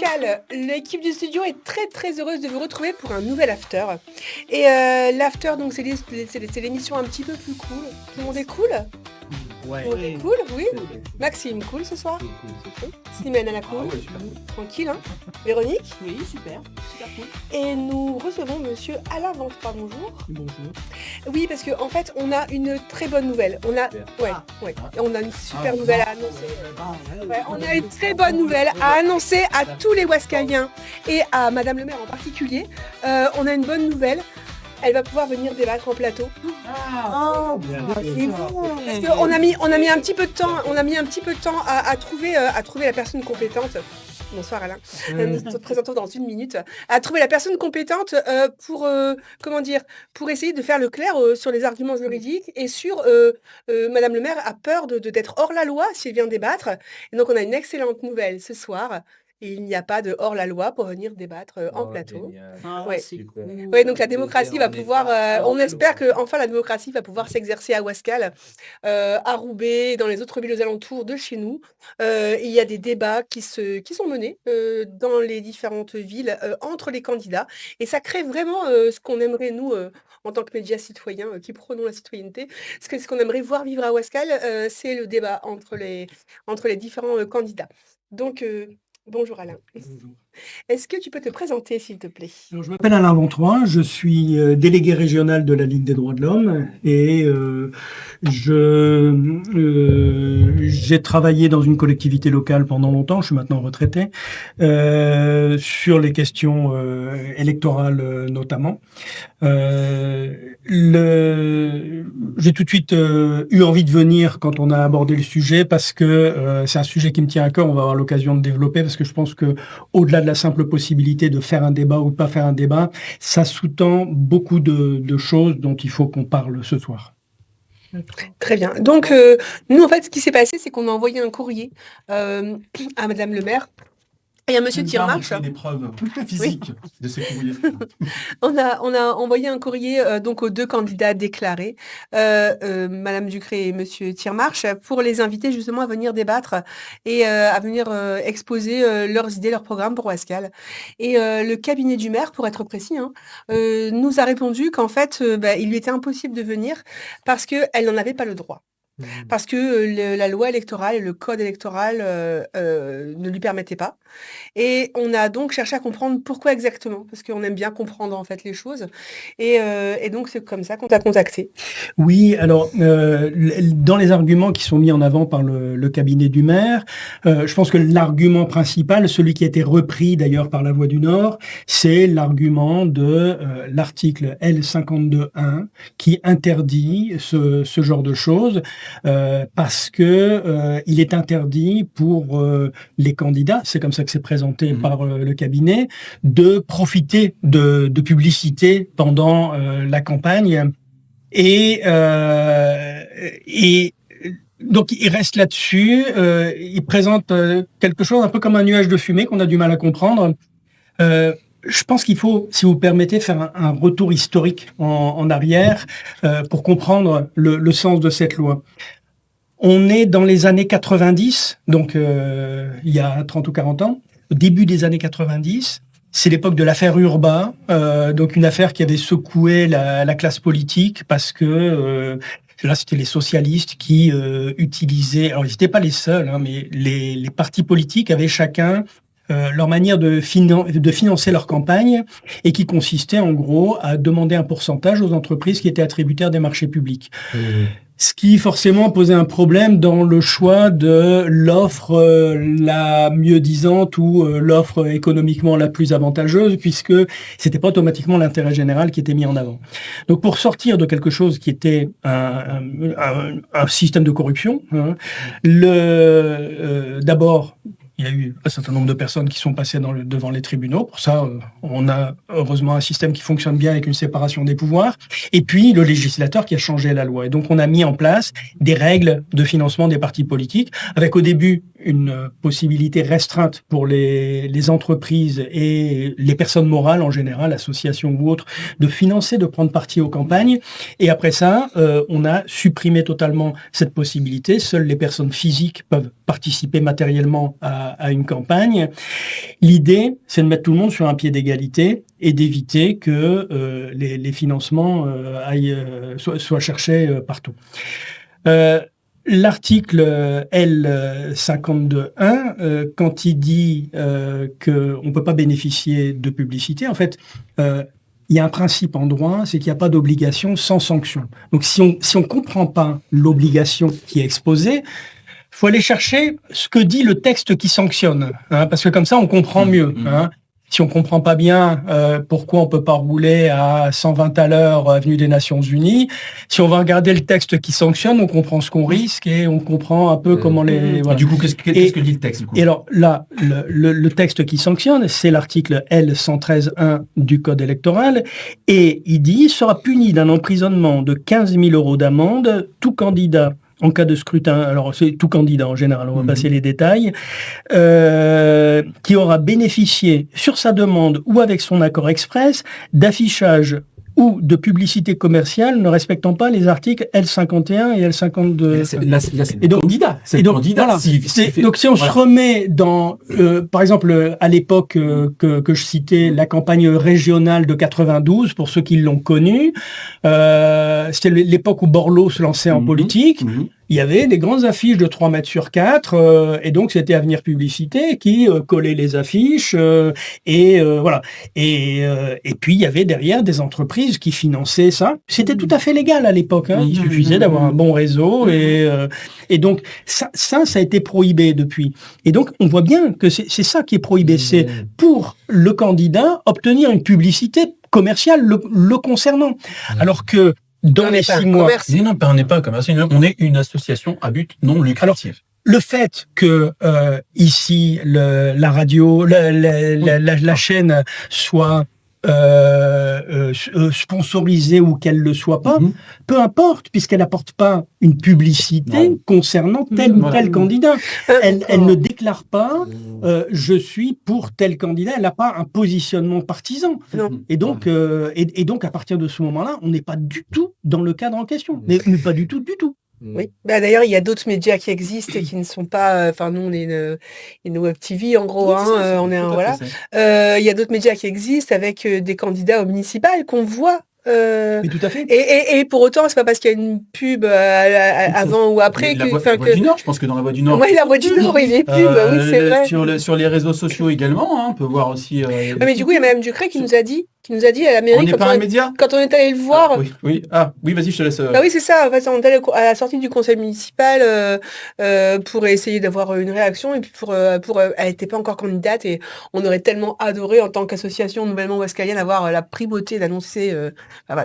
Wascal, l'équipe du studio est très très heureuse de vous retrouver pour un nouvel after. Et l'after, donc c'est l'émission un petit peu plus cool. Tout le monde est cool? Ouais. Tout le monde est cool, oui. Maxime, cool ce soir? Simène, elle a cool? Ouais, super cool. Tranquille, hein? Véronique? Oui, super cool. Et nous recevons monsieur Alain Ventura, bonjour. Bonjour. Oui, parce qu'en fait, on a une très bonne nouvelle. On a une super nouvelle à annoncer. Ouais, on a une très bonne nouvelle à annoncer à tous les Wascaliens et à Madame le maire en particulier. On a une bonne nouvelle. Elle va pouvoir venir débattre en plateau. Parce qu'on a mis un petit peu de temps à trouver la personne compétente. Bonsoir Alain. Nous te présentons dans une minute. À trouver la personne compétente pour essayer de faire le clair sur les arguments juridiques et sur Madame le maire a peur d'être hors la loi si elle vient débattre. Et donc on a une excellente nouvelle ce soir. Et il n'y a pas de hors-la-loi pour venir débattre en plateau. Ouais. C'est cool. Oui, donc la démocratie va pouvoir... on espère qu'enfin la démocratie va pouvoir s'exercer à Wascal, à Roubaix, dans les autres villes aux alentours de chez nous. Il y a des débats qui sont menés dans les différentes villes entre les candidats. Et ça crée vraiment ce qu'on aimerait, nous, en tant que médias citoyens qui prônons la citoyenneté. Ce qu'on aimerait voir vivre à Wascal, c'est le débat entre les différents candidats. Donc... bonjour Alain. Bonjour. Est-ce que tu peux te présenter, s'il te plaît? Alors, je m'appelle Alain Ventura, je suis délégué régional de la Ligue des droits de l'homme et j'ai travaillé dans une collectivité locale pendant longtemps, je suis maintenant retraité, sur les questions électorales notamment. J'ai tout de suite eu envie de venir quand on a abordé le sujet parce que c'est un sujet qui me tient à cœur, on va avoir l'occasion de développer parce que je pense que au-delà de la simple possibilité de faire un débat ou de pas faire un débat, ça sous-tend beaucoup de choses dont il faut qu'on parle ce soir. Très bien. Donc, nous, en fait, ce qui s'est passé, c'est qu'on a envoyé un courrier à Madame le maire et à Monsieur Tirmarche. Une épreuve physique de ces courriers. On a envoyé un courrier donc aux deux candidats déclarés, Madame Ducré et Monsieur Tirmarche, pour les inviter justement à venir débattre et à venir exposer leurs idées, leurs programmes pour Wascal. Et le cabinet du maire, pour être précis, nous a répondu qu'en fait, il lui était impossible de venir parce qu'elle n'en avait pas le droit. Parce que la loi électorale et le code électoral ne lui permettaient pas. Et on a donc cherché à comprendre pourquoi exactement, parce qu'on aime bien comprendre en fait les choses. Et donc c'est comme ça qu'on t'a contacté. Oui, alors dans les arguments qui sont mis en avant par le cabinet du maire, je pense que l'argument principal, celui qui a été repris d'ailleurs par La Voix du Nord, c'est l'argument de l'article L52.1 qui interdit ce genre de choses. Parce que il est interdit pour les candidats, c'est comme ça que c'est présenté par le cabinet, de profiter de publicité pendant la campagne et donc il reste là-dessus. Il présente quelque chose un peu comme un nuage de fumée qu'on a du mal à comprendre. Je pense qu'il faut, si vous permettez, faire un retour historique en arrière pour comprendre le sens de cette loi. On est dans les années 90, donc il y a 30 ou 40 ans, au début des années 90. C'est l'époque de l'affaire Urbain, donc une affaire qui avait secoué la classe politique parce que là, c'était les socialistes qui utilisaient... Alors, ils n'étaient pas les seuls, mais les partis politiques avaient chacun leur manière de financer leur campagne et qui consistait en gros à demander un pourcentage aux entreprises qui étaient attributaires des marchés publics. Ce qui forcément posait un problème dans le choix de l'offre la mieux disante ou l'offre économiquement la plus avantageuse, puisque c'était pas automatiquement l'intérêt général qui était mis en avant. Donc pour sortir de quelque chose qui était un système de corruption, d'abord il y a eu un certain nombre de personnes qui sont passées devant les tribunaux. Pour ça, on a heureusement un système qui fonctionne bien avec une séparation des pouvoirs. Et puis, le législateur qui a changé la loi. Et donc, on a mis en place des règles de financement des partis politiques, avec au début une possibilité restreinte pour les entreprises et les personnes morales en général, associations ou autres, de financer, de prendre parti aux campagnes. Et après ça, on a supprimé totalement cette possibilité. Seules les personnes physiques peuvent participer matériellement à une campagne. L'idée, c'est de mettre tout le monde sur un pied d'égalité et d'éviter que les financements soient cherchés partout. L'article L52.1, quand il dit qu'on ne peut pas bénéficier de publicité, en fait, il y a un principe en droit, c'est qu'il n'y a pas d'obligation sans sanction. Donc, si on comprend pas l'obligation qui est exposée, faut aller chercher ce que dit le texte qui sanctionne, hein, parce que comme ça, on comprend mieux. Hein. Si on comprend pas bien pourquoi on peut pas rouler à 120 à l'heure avenue des Nations Unies, si on va regarder le texte qui sanctionne, on comprend ce qu'on risque et on comprend un peu comment les. Voilà. Et du coup, qu'est-ce que dit le texte du coup ? Et alors là, le texte qui sanctionne, c'est l'article L113.1 du Code électoral, et il dit sera puni d'un emprisonnement de 15 000 € d'amende tout candidat. En cas de scrutin, alors c'est tout candidat en général, on va passer les détails, qui aura bénéficié sur sa demande ou avec son accord express d'affichage ou de publicité commerciale ne respectant pas les articles L51 et L52. Là, c'est le candidat. C'est le candidat. Voilà. Donc si on se remet dans, par exemple, à l'époque que je citais, la campagne régionale de 92, pour ceux qui l'ont connue, c'était l'époque où Borloo se lançait en politique. Il y avait des grandes affiches de 3 mètres sur 4, et donc c'était Avenir Publicité qui collait les affiches, voilà. Et puis il y avait derrière des entreprises qui finançaient ça. C'était tout à fait légal à l'époque. Hein. Il suffisait d'avoir un bon réseau, et donc ça a été prohibé depuis. Et donc on voit bien que c'est ça qui est prohibé. C'est pour le candidat obtenir une publicité commerciale le concernant, alors que dans les 6 mois. Non, on n'est pas commercial, on est une association à but non lucratif. Alors, le fait que ici la radio, la chaîne soit sponsorisée ou qu'elle le soit pas, peu importe, puisqu'elle n'apporte pas une publicité concernant tel ou tel candidat. Elle ne déclare pas je suis pour tel candidat. Elle n'a pas un positionnement partisan. Et donc à partir de ce moment-là, on n'est pas du tout dans le cadre en question. Mais pas du tout. Oui. Bah, d'ailleurs, il y a d'autres médias qui existent et qui ne sont pas. Enfin, nous, on est une web TV en gros. On est un voilà. Il y a d'autres médias qui existent avec des candidats au municipal qu'on voit. Mais tout à fait. Et pour autant, c'est pas parce qu'il y a une pub avant ou après la Voix du Nord, je pense que dans la Voix du Nord. Oui, la Voix du Nord, il y a des pubs, oui, c'est vrai. Sur les réseaux sociaux également, hein, on peut voir aussi. Mais du coup, il y a Madame Ducré qui nous a dit à la mairie. On n'est pas un média. Quand on est allé le voir. Oui, vas-y, je te laisse. Bah oui, c'est ça. En fait, on est allé à la sortie du conseil municipal pour essayer d'avoir une réaction et puis elle n'était pas encore candidate et on aurait tellement adoré en tant qu'association nouvellement ouascalienne avoir la primauté d'annoncer.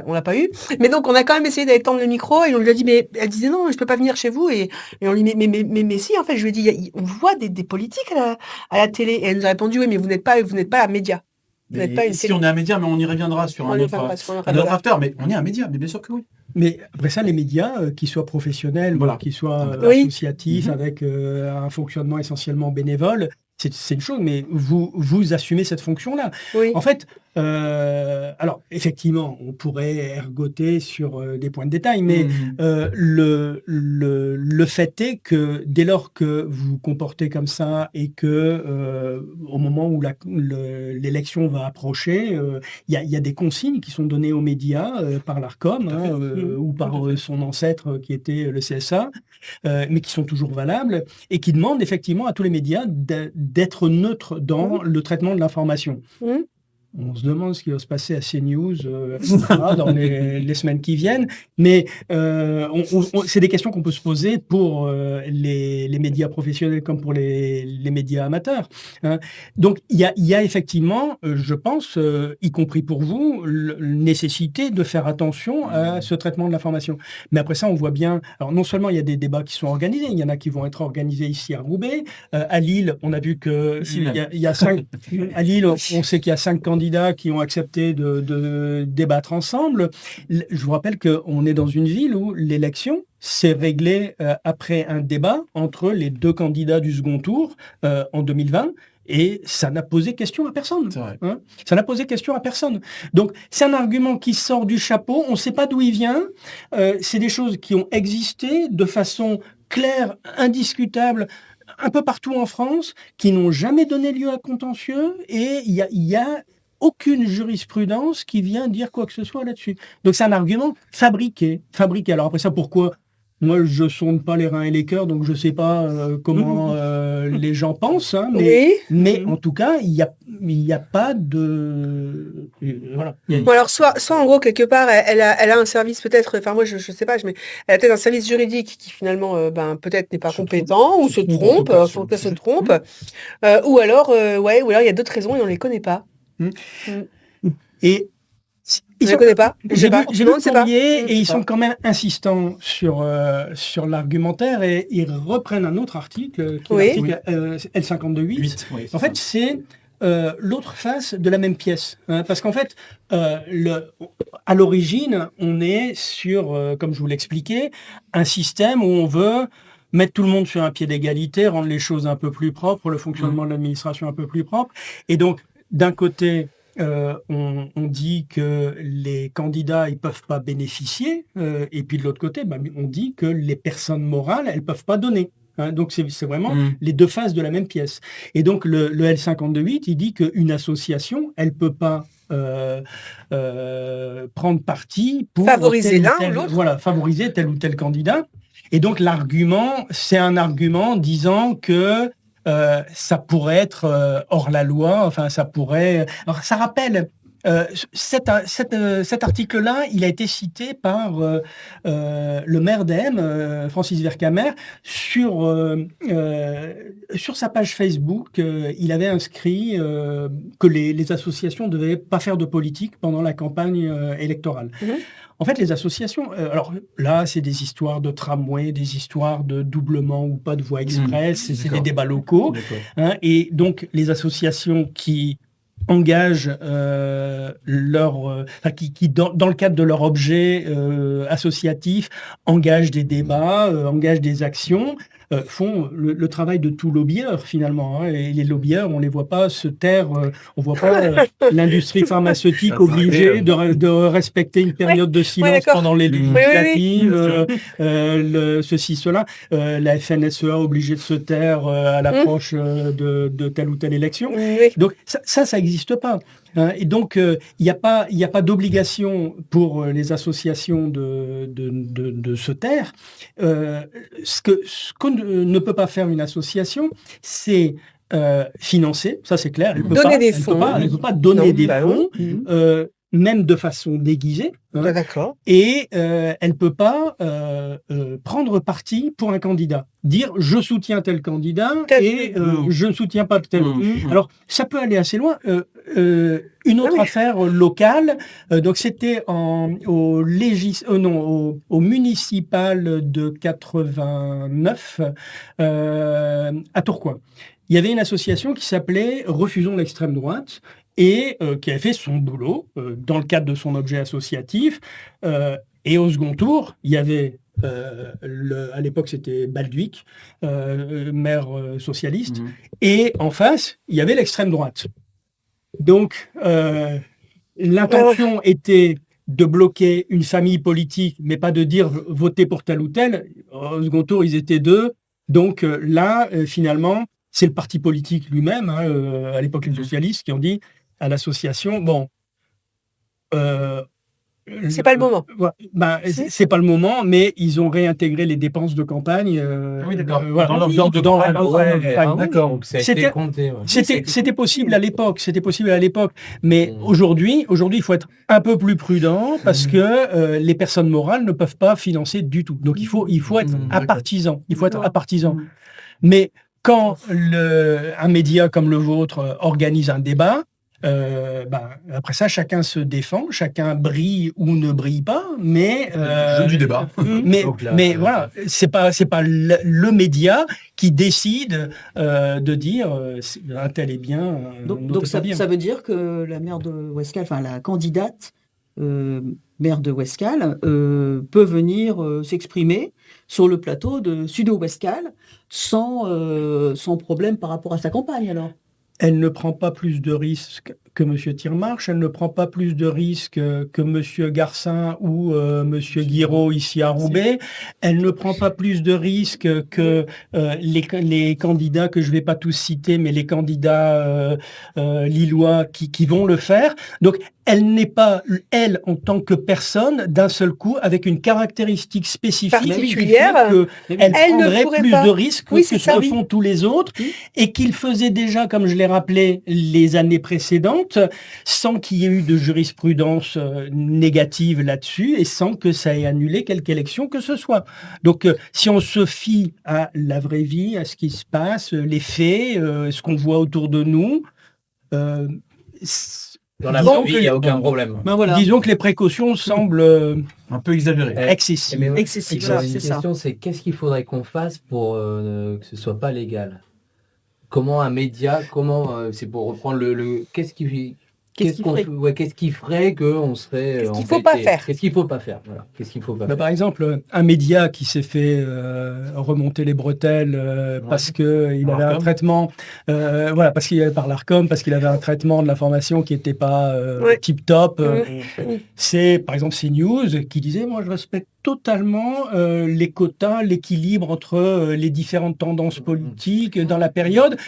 On l'a pas eu. Mais donc, on a quand même essayé d'aller tendre le micro et on lui a dit, mais elle disait non, je peux pas venir chez vous. Et on lui dit, mais si, en fait, je lui ai dit, on voit des politiques à la télé. Et elle nous a répondu, oui, mais vous n'êtes pas un média. Si on est un média, mais on y reviendra sur un autre after, mais on est un média, mais bien sûr que oui. Mais après ça, les médias, qu'ils soient professionnels, qu'ils soient associatifs, avec un fonctionnement essentiellement bénévole, c'est une chose, mais vous assumez cette fonction-là. Oui. En fait, alors effectivement, on pourrait ergoter sur des points de détail, mais le fait est que dès lors que vous vous comportez comme ça et que au moment où l'élection va approcher, il y a des consignes qui sont données aux médias par l'Arcom ou par son ancêtre qui était le CSA, mais qui sont toujours valables et qui demandent effectivement à tous les médias d'être neutres dans le traitement de l'information. On se demande ce qui va se passer à CNews dans les semaines qui viennent, mais c'est des questions qu'on peut se poser pour les médias professionnels comme pour les médias amateurs. Hein. Donc il y a effectivement, je pense, y compris pour vous, nécessité de faire attention à ce traitement de l'information. Mais après ça, on voit bien, alors non seulement il y a des débats qui sont organisés, il y en a qui vont être organisés ici à Roubaix, à Lille, on a vu que il y a 5, à Lille, on sait qu'il y a 5 candidats candidats qui ont accepté de débattre ensemble. Je vous rappelle qu'on est dans une ville où l'élection s'est réglée après un débat entre les 2 candidats du second tour en 2020. Et ça n'a posé question à personne. Hein, ça n'a posé question à personne. Donc, c'est un argument qui sort du chapeau. On ne sait pas d'où il vient. C'est des choses qui ont existé de façon claire, indiscutable, un peu partout en France, qui n'ont jamais donné lieu à contentieux. Et il y a aucune jurisprudence qui vient dire quoi que ce soit là-dessus. Donc, c'est un argument fabriqué. Alors après ça, pourquoi ? Moi, je sonde pas les reins et les cœurs, donc je sais pas comment les gens pensent, hein, mais en tout cas, il y a pas de voilà. Bon, alors soit en gros quelque part, elle a un service peut-être, enfin moi je sais pas, mais elle a peut-être un service juridique qui finalement peut-être n'est pas compétent ou se trompe, ou alors il y a d'autres raisons et on les connaît pas. Et je ne connais pas. J'ai vu le courrier et ils sont quand même insistants sur l'argumentaire et ils reprennent un autre article qui est l'article L52.8. En fait, c'est l'autre face de la même pièce. Hein, parce qu'en fait, à l'origine, on est sur, comme je vous l'expliquais, un système où on veut mettre tout le monde sur un pied d'égalité, rendre les choses un peu plus propres, le fonctionnement de l'administration un peu plus propre. Et donc, d'un côté, on dit que les candidats ils peuvent pas bénéficier et puis de l'autre côté on dit que les personnes morales elles peuvent pas donner, hein, donc c'est vraiment les 2 faces de la même pièce. Et donc le L52.8 il dit qu'une association elle peut pas prendre parti pour favoriser l'un ou l'autre, favoriser tel ou tel candidat. Et donc l'argument c'est un argument disant que ça pourrait être hors la loi, enfin ça pourrait... Alors ça rappelle, cet article-là, il a été cité par le maire d'Aisne, Francis Vercamer, sur sa page Facebook. Il avait inscrit que les associations ne devaient pas faire de politique pendant la campagne électorale. En fait, les associations, alors là, c'est des histoires de tramway, des histoires de doublement ou pas de voie express, c'est des débats locaux. Hein, et donc, les associations qui engagent dans le cadre de leur objet associatif, engagent des débats, engagent des actions, font le travail de tout lobbyeur finalement. Hein, et les lobbyeurs, on les voit pas se taire, on voit pas l'industrie pharmaceutique obligée de respecter une période de silence pendant les législatives, ceci, cela, la FNSEA obligée de se taire à l'approche de telle ou telle élection. Donc ça n'existe pas. Hein, et donc il n'y a pas d'obligation pour les associations de se taire. Ce qu'on ne peut pas faire une association, c'est financer, ça c'est clair. Elle ne peut pas donner des fonds, même de façon déguisée. Hein, d'accord. Et elle peut pas prendre parti pour un candidat. Dire je soutiens tel candidat et je ne soutiens pas tel autre. Alors ça peut aller assez loin. Une autre affaire locale. Donc c'était au municipal de 89 à Tourcoing. Il y avait une association qui s'appelait Refusons l'extrême droite et qui avait fait son boulot dans le cadre de son objet associatif. Et au second tour, il y avait, à l'époque c'était Balduic, maire socialiste, et en face, il y avait l'extrême droite. Donc, l'intention était de bloquer une famille politique, mais pas de dire votez pour tel ou tel. Au second tour, ils étaient 2. Donc là, finalement, c'est le parti politique lui-même, hein, à l'époque les socialistes, qui ont dit à l'association, c'est pas le moment. C'est pas le moment, mais ils ont réintégré les dépenses de campagne. Oui, d'accord. Dans l'ambiance de campagne. D'accord. C'était compté. C'était possible à l'époque. Mais aujourd'hui, il faut être un peu plus prudent parce que les personnes morales ne peuvent pas financer du tout. Donc il faut être apartisan. Mais quand un média comme le vôtre organise un débat, Après ça, chacun se défend, chacun brille ou ne brille pas, mais jeu du débat. Mais voilà, c'est pas le média qui décide de dire un tel est bien. Donc ça veut dire que la maire de Ouescal, enfin la candidate maire de Ouescal, peut venir s'exprimer sur le plateau de Sud-Ouescal sans problème par rapport à sa campagne alors. Elle ne prend pas plus de risques que M. Tirmarche, elle ne prend pas plus de risques que M. Garcin ou M. Guiraud ici à Roubaix, elle ne prend pas plus de risques que les candidats que je ne vais pas tous citer, mais les candidats lillois qui vont le faire. Donc, elle n'est pas, elle, en tant que personne, d'un seul coup, avec une caractéristique spécifique particulière, elle prendrait plus de risques que ce que font tous les autres, Oui. et qu'il faisait déjà, comme je l'ai rappelé, les années précédentes, sans qu'il y ait eu de jurisprudence négative là-dessus, et sans que ça ait annulé quelque élection que ce soit. Donc, si on se fie à la vraie vie, à ce qui se passe, les faits, ce qu'on voit autour de nous, dans la vraie vie, il n'y a aucun problème. Voilà. Disons que les précautions semblent un peu exagérées. Excessives. Excessive, Voilà, c'est une ça. question, c'est qu'est-ce qu'il faudrait qu'on fasse pour que ce soit pas légal? Comment un média, c'est pour reprendre qu'est-ce qui ferait qu'on serait Qu'est-ce qu'il faut pas faire? Qu'est-ce qu'il faut pas faire? Voilà. Qu'est-ce qu'il faut pas faire? Par exemple, un média qui s'est fait remonter les bretelles parce que il avait un traitement, parce qu'il avait par l'Arcom, parce qu'il avait un traitement de l'information qui n'était pas tip top. C'est par exemple CNews qui disait, moi je respecte totalement les quotas, l'équilibre entre les différentes tendances politiques dans la période.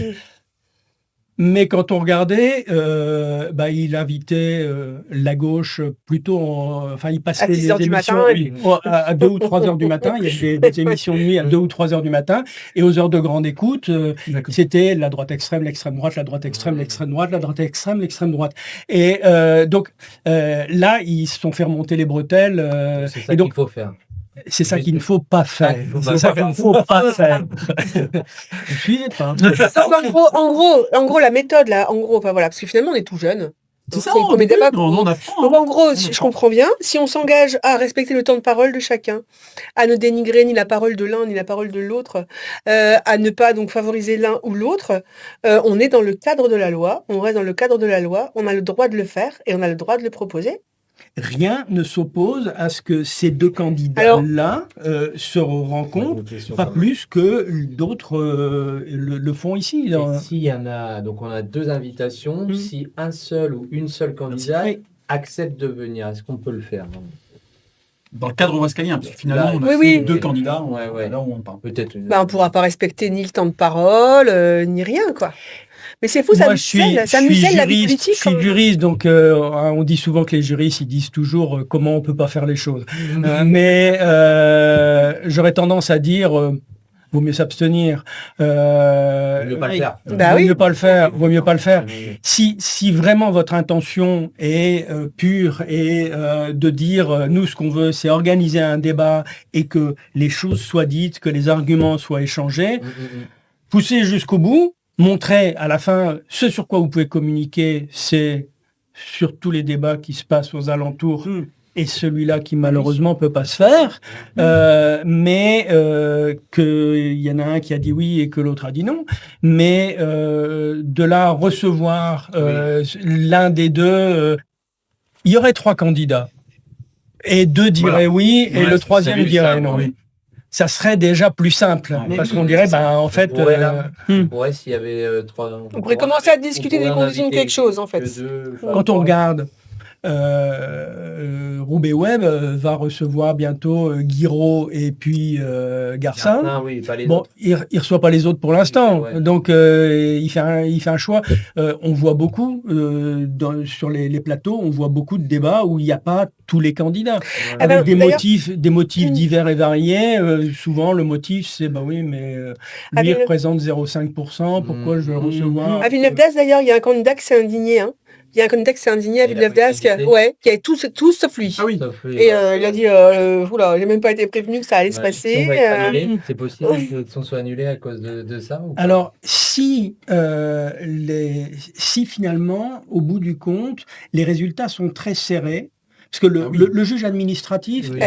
Mais quand on regardait, il invitait la gauche plutôt, il passait à 6 heures les du émissions matin, à 2 ou 3 heures du matin. Il y avait des émissions de nuit à 2 ou 3 heures du matin. Et aux heures de grande écoute, c'était la droite extrême, l'extrême droite, la droite extrême, l'extrême droite, la droite extrême, l'extrême droite. Et donc là, ils se sont fait remonter les bretelles. C'est ça qu'il faut faire. C'est ça qu'il ne faut pas faire. C'est ça qu'il ne faut pas faire. En gros, la méthode, là, parce que finalement, on est tout jeune. C'est ça, Donc, en gros, si on je comprends bien, si on s'engage à respecter le temps de parole de chacun, à ne dénigrer ni la parole de l'un ni la parole de l'autre, à ne pas donc favoriser l'un ou l'autre, on est dans le cadre de la loi, on reste dans le cadre de la loi, on a le droit de le faire et on a le droit de le proposer. Rien ne s'oppose à ce que ces deux candidats-là se rencontrent, pas plus que d'autres le font ici. Et s'il y en a, donc on a 2 invitations, si un seul ou une seule candidate accepte de venir, est-ce qu'on peut le faire? Dans le cadre ouescalien, parce que finalement, on a 2 candidats, là où on parle. Peut-être. On ne pourra pas respecter ni le temps de parole, ni rien, quoi. Mais c'est fou, ça muselle la vie politique. Je suis juriste, donc on dit souvent que les juristes, ils disent toujours comment on peut pas faire les choses. Mais j'aurais tendance à dire, vaut mieux s'abstenir. Vaut mieux pas le faire. Vaut mieux pas le faire. Si vraiment votre intention est pure et de dire, nous, ce qu'on veut, c'est organiser un débat et que les choses soient dites, que les arguments soient échangés, poussez jusqu'au bout. Montrer à la fin ce sur quoi vous pouvez communiquer, c'est sur tous les débats qui se passent aux alentours et celui-là qui malheureusement peut pas se faire, mais qu'il y en a un qui a dit oui et que l'autre a dit non, mais de là recevoir l'un des deux, il y aurait 3 candidats et 2 diraient oui et le troisième dirait non. Ça serait déjà plus simple, parce qu'on dirait, en fait... s'il y avait 3... On pourrait commencer à discuter des conditions de quelque chose, en fait. Quand on regarde, Roubaix Web va recevoir bientôt Guiraud et puis Garcin. Il reçoit pas les autres pour l'instant, donc il fait un choix. On voit beaucoup sur les plateaux, on voit beaucoup de débats où il n'y a pas tous les candidats, avec des motifs divers et variés. Souvent le motif c'est lui représente 0,5%. Pourquoi je veux le recevoir? À Villeneuve-d'Ascq d'ailleurs, il y a un candidat qui s'est indigné. Il y a un candidat qui s'est indigné à Il a Villeneuve pas été d'Ascq, invité. ouais, qui avait tout sauf lui. Ah oui. Et il a dit, oula, j'ai même pas été prévenu que ça allait se Si passer. on va être annulé, c'est possible qu'on soit annulé à cause de ça ou pas? Alors, si finalement, au bout du compte, les résultats sont très serrés, parce que le juge administratif, Oui.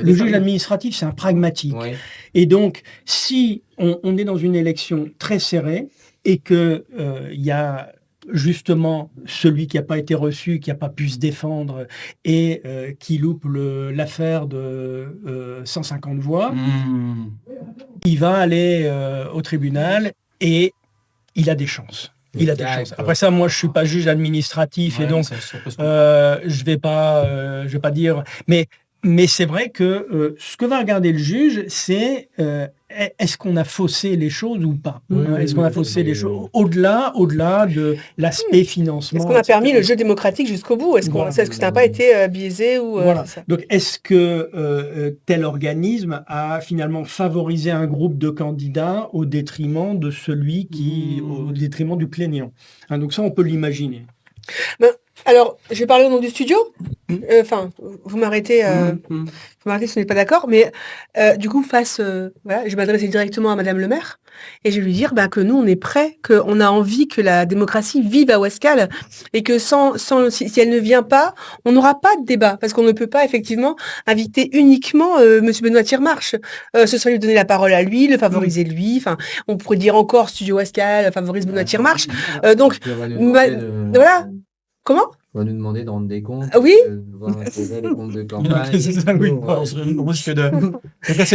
le juge administratif, c'est un pragmatique. Oui. Et donc, si on est dans une élection très serrée et que il y a justement celui qui n'a pas été reçu, qui n'a pas pu se défendre et qui loupe l'affaire de 150 voix, il va aller au tribunal et il a des chances. Il a des chances. Après ça, moi, je suis pas juge administratif et donc je vais pas dire. Mais c'est vrai que ce que va regarder le juge, c'est est-ce qu'on a faussé les choses ou pas. Est-ce qu'on a faussé les choses au-delà de l'aspect financement. Est-ce qu'on a permis le jeu démocratique jusqu'au bout? Est-ce que ça n'a pas été biaisé ou voilà. c'est ça? Donc, est-ce que tel organisme a finalement favorisé un groupe de candidats au détriment de celui au détriment du plaignant? Donc ça, on peut l'imaginer. Alors, je vais parler au nom du studio. Enfin, vous m'arrêtez. Vous m'arrêtez si vous n'êtes pas d'accord. Mais du coup, voilà, je vais m'adresser directement à Madame le maire et je vais lui dire que nous, on est prêts, qu'on a envie que la démocratie vive à Ouescal et que si elle ne vient pas, on n'aura pas de débat parce qu'on ne peut pas effectivement inviter uniquement Monsieur Benoît Thiermarche. Ce serait lui donner la parole à lui, le favoriser lui. Enfin, on pourrait dire encore Studio Ouescal favorise Benoît Thiermarche. Donc, voilà. Comment? On va nous demander de rendre des comptes. Oui. Voir les comptes de campagne.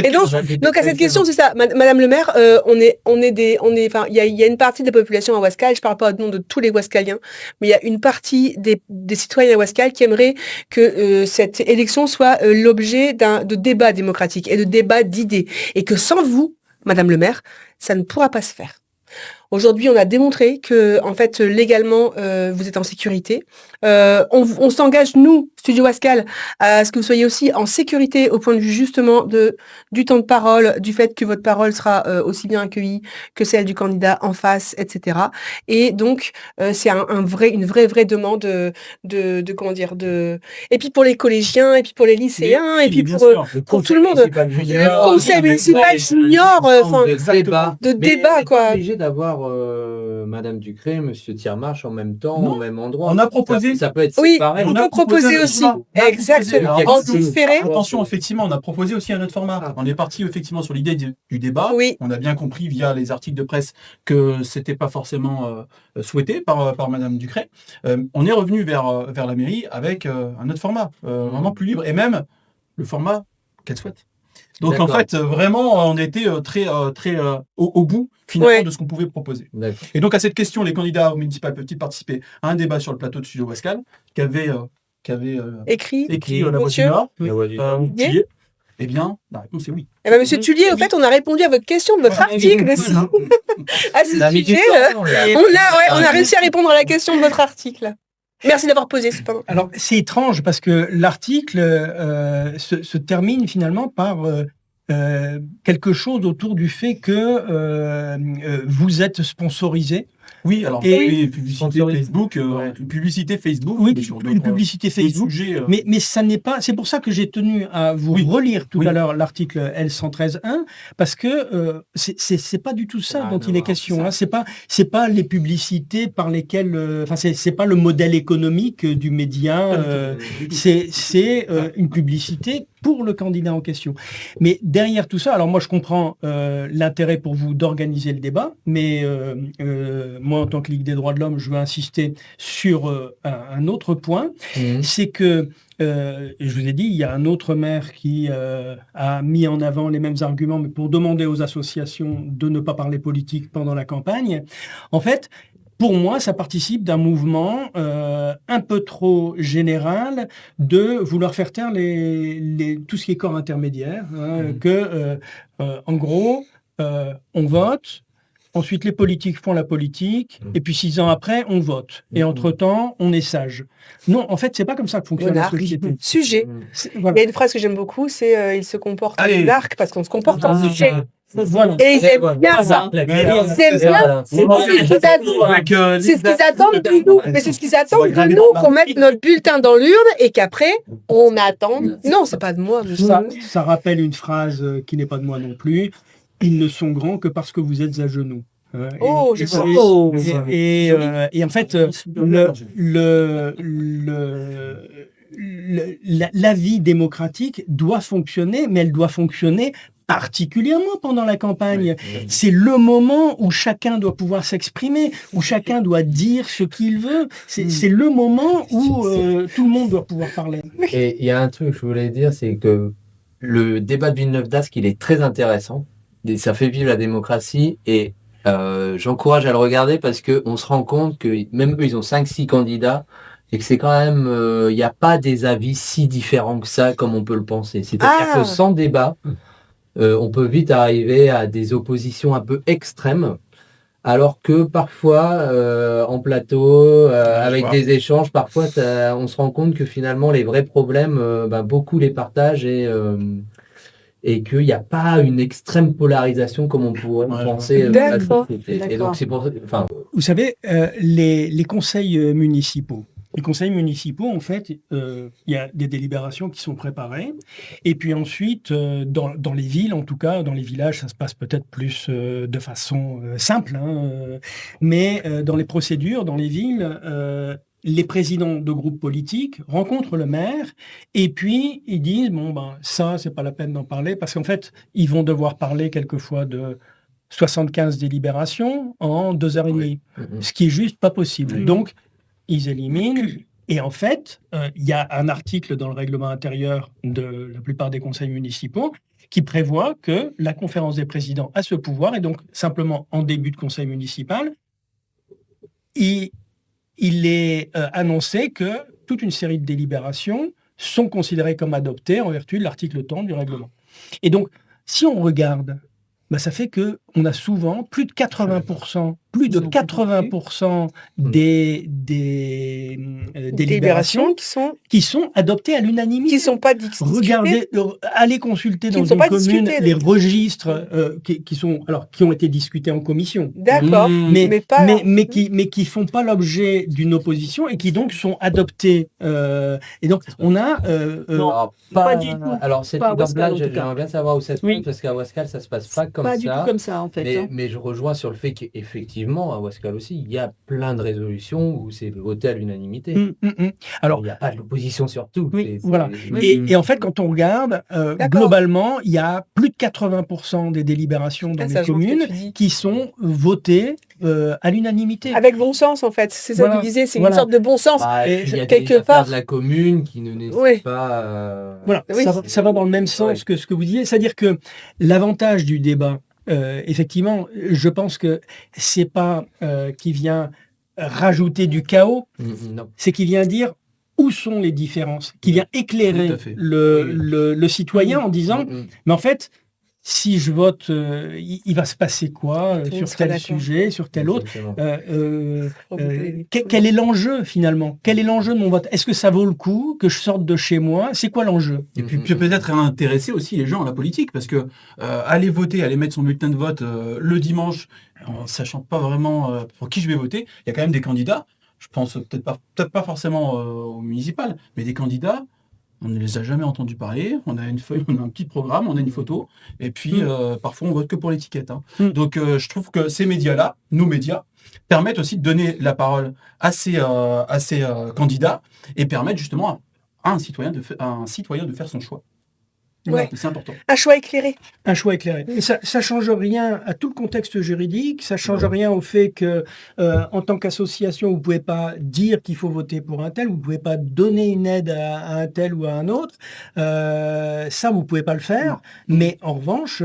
Et donc à cette question, c'est ça, Madame le maire, enfin, il y a une partie de la population à Ouescal, je parle pas au nom de tous les Ouescaliens, mais il y a une partie des citoyens à Ouescal qui aimeraient que cette élection soit l'objet de débats démocratiques et de débats d'idées, et que sans vous, Madame le maire, ça ne pourra pas se faire. Aujourd'hui, on a démontré que, en fait, légalement, vous êtes en sécurité. On s'engage, nous, Studio Ouescal, à ce que vous soyez aussi en sécurité au point de vue justement du temps de parole, du fait que votre parole sera aussi bien accueillie que celle du candidat en face, etc. Et donc, c'est une vraie demande de comment dire, et puis pour les collégiens, et puis pour les lycéens, et puis pour tout le monde. Le conseil municipal junior, de débat, quoi. On est obligé d'avoir Madame Ducré, Monsieur Thiermarche en même temps, au même endroit. On a proposé. Ça peut être séparé. Oui, on peut proposer aussi. Exactement. En différé. Attention, effectivement, on a proposé aussi un autre format. On est parti effectivement sur l'idée du débat. Oui. On a bien compris via les articles de presse que c'était pas forcément souhaité par Madame Ducré. On est revenu vers la mairie avec un autre format, vraiment plus libre, et même le format qu'elle souhaite. Donc en fait, vraiment, on était très au bout finalement de ce qu'on pouvait proposer. Et donc à cette question, les candidats municipaux peuvent-ils participer à un débat sur le plateau de Studio Ouescal qu'avait écrit la Voix du Nord. Eh bien, la réponse est oui. Eh bien, Monsieur Tullier, au fait, on a répondu à votre question de votre article. À ce sujet, on a réussi à répondre à la question de votre article. Merci d'avoir posé. Alors, c'est étrange parce que l'article se termine finalement par quelque chose autour du fait que vous êtes sponsorisé. Oui, alors publicité Facebook. Oui, une publicité Facebook. Mais ça n'est pas. C'est pour ça que j'ai tenu à vous relire tout à l'heure l'article L113.1 parce que c'est pas du tout ça dont il est question. Hein. C'est pas les publicités par lesquelles. Enfin, c'est pas le modèle économique du média. C'est une publicité pour le candidat en question. Mais derrière tout ça, alors moi je comprends l'intérêt pour vous d'organiser le débat, mais moi en tant que Ligue des droits de l'homme, je veux insister sur un autre point, c'est que je vous ai dit, il y a un autre maire qui a mis en avant les mêmes arguments, mais pour demander aux associations de ne pas parler politique pendant la campagne. En fait, pour moi, ça participe d'un mouvement un peu trop général de vouloir faire taire tout ce qui est corps intermédiaire, en gros, on vote, ensuite les politiques font la politique, et puis 6 ans après, on vote. Et entre-temps, on est sage. Non, en fait, c'est pas comme ça que fonctionne la société. Sujet. Voilà. Il y a une phrase que j'aime beaucoup, c'est il se comporte en monarque parce qu'on se comporte en sujet. Voilà. Et ils aiment bien ça. Ils aiment bien. C'est ce qu'ils attendent de nous. Mais c'est ce qu'ils attendent de nous, qu'on mette notre bulletin dans l'urne et qu'après, on attend. Non, c'est pas de moi. Ça rappelle une phrase qui n'est pas de moi non plus. Ils ne sont grands que parce que vous êtes à genoux. Oh, et, je vois. et en fait, la vie démocratique doit fonctionner, mais elle doit fonctionner particulièrement pendant la campagne. C'est le moment où chacun doit pouvoir s'exprimer, où chacun doit dire ce qu'il veut. C'est le moment où tout le monde doit pouvoir parler. Et il y a un truc que je voulais dire, c'est que le débat de Villeneuve-d'Ascq, il est très intéressant. Et ça fait vivre la démocratie et j'encourage à le regarder parce qu'on se rend compte que même eux, ils ont 5-6 candidats et que c'est quand même, il n'y a pas des avis si différents que ça comme on peut le penser. C'est-à-dire que sans débat, on peut vite arriver à des oppositions un peu extrêmes, alors que parfois, en plateau, avec des échanges, parfois, on se rend compte que finalement, les vrais problèmes, beaucoup les partagent et qu'il n'y a pas une extrême polarisation comme on pourrait penser à la société. Et donc, c'est pour ça, vous savez, les conseils municipaux. Les conseils municipaux, en fait, il y a des délibérations qui sont préparées. Et puis ensuite, dans les villes, en tout cas, dans les villages, ça se passe peut-être plus de façon simple. Mais dans les procédures, dans les villes, les présidents de groupes politiques rencontrent le maire et puis ils disent ça, c'est pas la peine d'en parler parce qu'en fait, ils vont devoir parler quelquefois de 75 délibérations en 2h30, ce qui est juste pas possible. Donc, ils éliminent. Et en fait, il y a un article dans le règlement intérieur de la plupart des conseils municipaux qui prévoit que la conférence des présidents a ce pouvoir et donc simplement en début de conseil municipal, il est annoncé que toute une série de délibérations sont considérées comme adoptées en vertu de l'article 30 du règlement. Et donc, si on regarde, ça fait qu'on a souvent plus de 80% des délibérations qui sont adoptées à l'unanimité. Qui ne sont pas discutées. Regardez, allez consulter dans une commune les registres qui ont été discutés en commission. D'accord, mais qui font pas l'objet d'une opposition et qui donc sont adoptés. Et donc on a pas du tout. Alors cet exemple-là, j'aimerais bien savoir où ça se passe parce qu'à Ouascal ça se passe pas comme ça. Pas du tout comme ça en fait. Mais je rejoins sur le fait qu'effectivement à Ouascal aussi, il y a plein de résolutions où c'est voté à l'unanimité. Alors, il n'y a pas de l'opposition sur tout. Voilà. Et en fait, quand on regarde, globalement, il y a plus de 80% des délibérations dans les communes qui sont votées à l'unanimité. Avec bon sens, en fait. C'est ça que vous disiez, c'est une sorte de bon sens. Il y a quelque part de la commune qui ne nécessite pas... Voilà, ça va dans le même sens que ce que vous disiez. C'est-à-dire que l'avantage du débat, effectivement, je pense que c'est pas qui vient rajouter du chaos, c'est qui vient dire où sont les différences, qui vient éclairer le citoyen en disant mais en fait, si je vote, il va se passer quoi sur tel sujet, sur tel autre quel est l'enjeu finalement? Quel est l'enjeu de mon vote? Est-ce que ça vaut le coup que je sorte de chez moi? C'est quoi l'enjeu? Et puis peut-être intéresser aussi les gens à la politique, parce que aller voter, aller mettre son bulletin de vote le dimanche, en sachant pas vraiment pour qui je vais voter, il y a quand même des candidats, je pense peut-être pas forcément au municipal, mais des candidats, on ne les a jamais entendus parler, on a une feuille, on a un petit programme, on a une photo, et puis parfois on vote que pour l'étiquette. Donc je trouve que ces médias-là, nos médias, permettent aussi de donner la parole à ces candidats et permettent justement à un citoyen de faire son choix. Ouais. C'est important. Un choix éclairé. Un choix éclairé. Et ça change rien à tout le contexte juridique, ça change rien au fait que, en tant qu'association, vous pouvez pas dire qu'il faut voter pour un tel, vous pouvez pas donner une aide à un tel ou à un autre. Ça, vous pouvez pas le faire. Mais en revanche,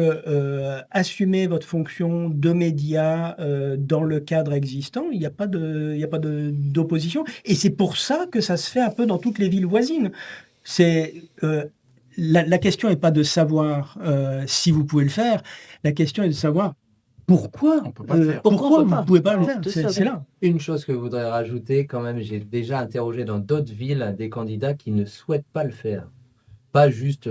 assumer votre fonction de média dans le cadre existant, il n'y a pas d'opposition. Et c'est pour ça que ça se fait un peu dans toutes les villes voisines. C'est la question n'est pas de savoir si vous pouvez le faire, la question est de savoir pourquoi vous ne pouvez pas le faire. C'est là. Une chose que je voudrais rajouter, quand même, j'ai déjà interrogé dans d'autres villes des candidats qui ne souhaitent pas le faire. pas juste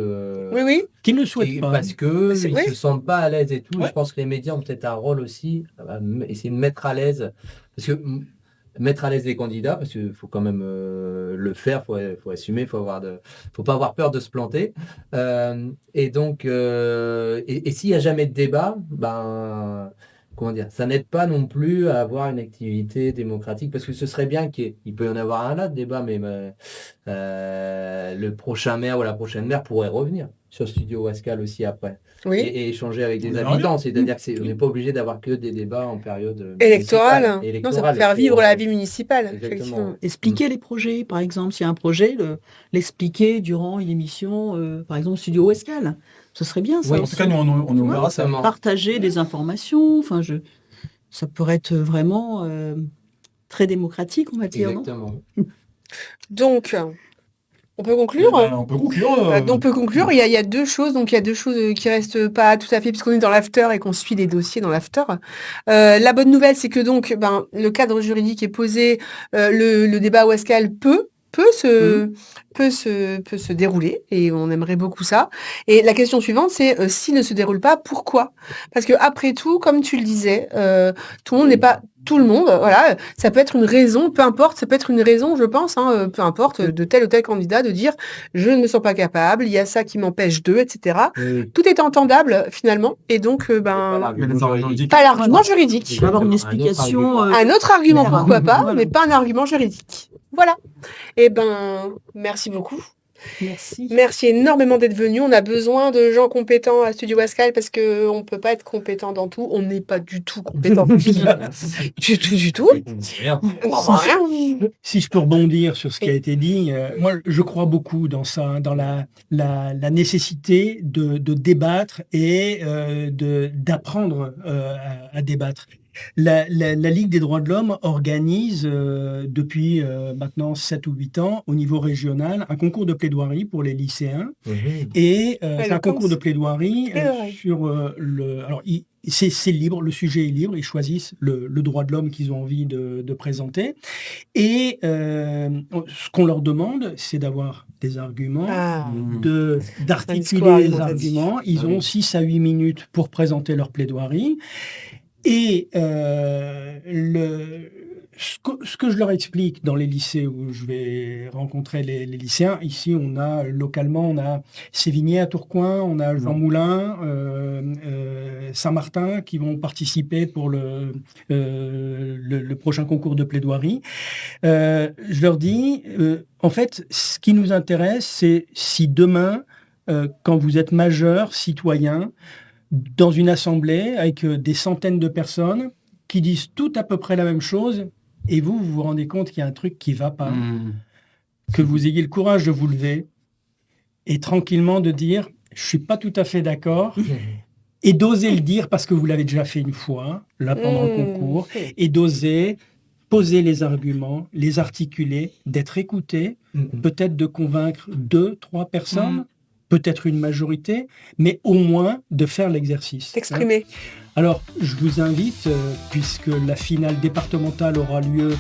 Oui. Qui ne le souhaitent pas. parce que C'est- ils oui. se sentent pas à l'aise et tout. Ouais. Je pense que les médias ont peut-être un rôle aussi à essayer de mettre à l'aise, parce que mettre à l'aise les candidats, parce qu'il faut quand même le faire, faut assumer, faut pas avoir peur de se planter. Et donc, et s'il y a jamais de débat, ben comment dire, ça n'aide pas non plus à avoir une activité démocratique, parce que ce serait bien qu'il peut y en avoir un là de débat, mais le prochain maire ou la prochaine maire pourrait revenir sur Studio Wascal aussi après Oui. et échanger avec On des aimerait habitants. C'est-à-dire qu'on n'est pas obligé d'avoir que des débats en période Électorale. municipale. Non, ça peut faire vivre la vie municipale, Exactement. effectivement. Expliquer les projets, par exemple, s'il y a un projet, l'expliquer durant une émission, par exemple Studio Westcal. Ce serait bien, ça. Oui, En tout cas, nous, on est ouvert à ça. Exactement. Partager des informations, ça pourrait être vraiment très démocratique, on va dire, non? Exactement. Donc, on peut conclure? On peut conclure. Donc, on peut conclure. Il y a deux choses. Donc, il y a deux choses qui restent pas tout à fait, puisqu'on est dans l'after et qu'on suit les dossiers dans l'after. La bonne nouvelle, c'est que donc, le cadre juridique est posé. Le débat Wascal peut se dérouler, et on aimerait beaucoup ça. Et la question suivante, c'est s'il ne se déroule pas, pourquoi? Parce que après tout, comme tu le disais, tout le monde n'est pas tout le monde. Voilà, ça peut être une raison, peu importe, ça peut être une raison, je pense, peu importe, de tel ou tel candidat, de dire je ne me sens pas capable, il y a ça qui m'empêche d'eux, etc. Oui. Tout est entendable finalement, et donc Mais les arguments juridiques. pas l'argument juridique. Il va y avoir une explication. Un autre argument, Voilà. pourquoi pas, Voilà. mais pas un argument juridique. Voilà. Eh merci beaucoup. Merci. Merci énormément d'être venu. On a besoin de gens compétents à Studio Wascal, parce que on peut pas être compétent dans tout. On n'est pas du tout compétent du tout. Si je peux rebondir sur ce qui a été dit, moi je crois beaucoup dans ça, dans la nécessité de débattre et d'apprendre à débattre. La Ligue des droits de l'homme organise depuis maintenant 7 ou 8 ans au niveau régional un concours de plaidoirie pour les lycéens. Et c'est un concours de plaidoirie sur alors c'est libre, le sujet est libre, ils choisissent le droit de l'homme qu'ils ont envie de présenter. Et ce qu'on leur demande, c'est d'avoir des arguments, d'articuler les arguments. Ils ont 6 à 8 minutes pour présenter leur plaidoirie. Et ce que je leur explique dans les lycées où je vais rencontrer les lycéens, ici localement on a Sévigné à Tourcoing, on a Jean Moulin, Saint-Martin qui vont participer pour le prochain concours de plaidoirie. Je leur dis, en fait, ce qui nous intéresse, c'est si demain, quand vous êtes majeur, citoyen, dans une assemblée avec des centaines de personnes qui disent toutes à peu près la même chose, et vous vous rendez compte qu'il y a un truc qui ne va pas, que vous ayez le courage de vous lever et tranquillement de dire « je ne suis pas tout à fait d'accord », et d'oser le dire parce que vous l'avez déjà fait une fois, là pendant le concours, et d'oser poser les arguments, les articuler, d'être écouté, peut-être de convaincre 2, 3 personnes, peut-être une majorité, mais au moins de faire l'exercice. T'exprimer. Alors, je vous invite, puisque la finale départementale aura lieu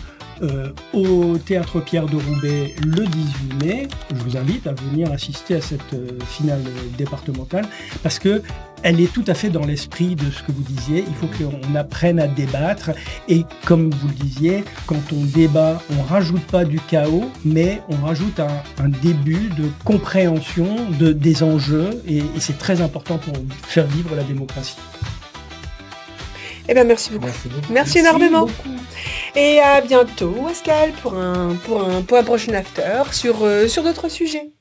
au Théâtre Pierre de Roubaix le 18 mai, je vous invite à venir assister à cette finale départementale, parce que elle est tout à fait dans l'esprit de ce que vous disiez. Il faut qu'on apprenne à débattre. Et comme vous le disiez, quand on débat, on ne rajoute pas du chaos, mais on rajoute un début de compréhension des enjeux. Et c'est très important pour faire vivre la démocratie. Eh bien, merci beaucoup. Merci énormément. Et à bientôt, Wascal, pour un prochain after sur d'autres sujets.